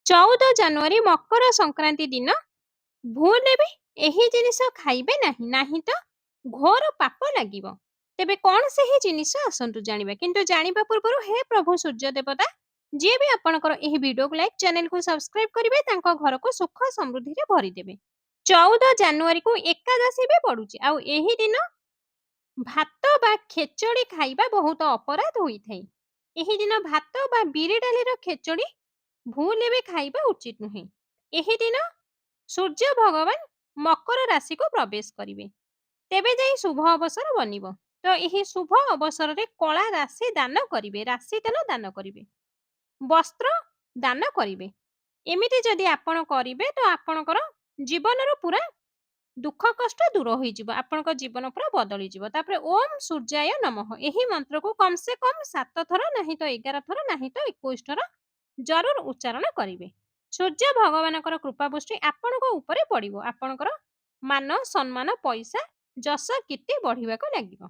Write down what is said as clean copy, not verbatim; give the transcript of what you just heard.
14 ଜାନୁଆରୀ ମକର ସଂକ୍ରାନ୍ତି ଦିନ ଭୁଲରେ ବି ଏହି ଜିନିଷ ଖାଇବେ ନାହିଁ, ନାହିଁ ତ ଘୋର ପାପ ଲାଗିବ। ତେବେ କଣ ସେହି ଜିନିଷ ଆସନ୍ତୁ ଜାଣିବା। କିନ୍ତୁ ଜାଣିବା ପୂର୍ବରୁ ହେ ପ୍ରଭୁ ସୂର୍ଯ୍ୟ ଦେବତା, ଯିଏ ବି ଆପଣଙ୍କର ଏହି ଭିଡିଓକୁ ଲାଇକ୍, ଚ୍ୟାନେଲକୁ ସବସ୍କ୍ରାଇବ କରିବେ, ତାଙ୍କ ଘରକୁ ସୁଖ ସମୃଦ୍ଧିରେ ଭରିଦେବେ। 14 ଜାନୁଆରୀକୁ ଏକାଦଶୀ ବି ପଡୁଛି। ଆଉ ଏହି ଦିନ ଭାତ ବା ଖେଚଡି ଖାଇବା ବହୁତ ଅପରାଧ ହୋଇଥାଏ। ଏହି ଦିନ ଭାତ ବା ବିରି ଡାଲିର ଖେଚଡି ଭୁଲରେ ବି ଖାଇବା ଉଚିତ ନୁହେଁ। ଏହି ଦିନ ସୂର୍ଯ୍ୟ ଭଗବାନ ମକର ରାଶିକୁ ପ୍ରବେଶ କରିବେ। ତେବେ ଯାଇ ଶୁଭ ଅବସର ବନିବ। ତ ଏହି ଶୁଭ ଅବସରରେ କଳା ରାଶି ଦାନ କରିବେ, ରାଶି ତେଲ ଦାନ କରିବେ, ବସ୍ତ୍ର ଦାନ କରିବେ। ଏମିତି ଯଦି ଆପଣ କରିବେ ତ ଆପଣଙ୍କର ଜୀବନର ପୁରା ଦୁଃଖ କଷ୍ଟ ଦୂର ହୋଇଯିବ, ଆପଣଙ୍କ ଜୀବନ ପୁରା ବଦଳିଯିବ। ତାପରେ ଓମ୍ ସୂର୍ଯ୍ୟାୟ ନମଃ ଏହି ମନ୍ତ୍ରକୁ କମ ସେ କମ 7 ଥର, ନାହିଁ ତ 11 ଥର, ନାହିଁ ତ 21 ଥର ଜରୁର ଉଚ୍ଚାରଣ କରିବେ। ସୂର୍ଯ୍ୟ ଭଗବାନଙ୍କର କୃପା ଦୃଷ୍ଟି ଆପଣଙ୍କ ଉପରେ ପଡିବ। ଆପଣଙ୍କର ମାନ ସମ୍ମାନ, ପଇସା, ଯଶ, କୀର୍ତ୍ତି ବଢିବାକୁ ଲାଗିବ।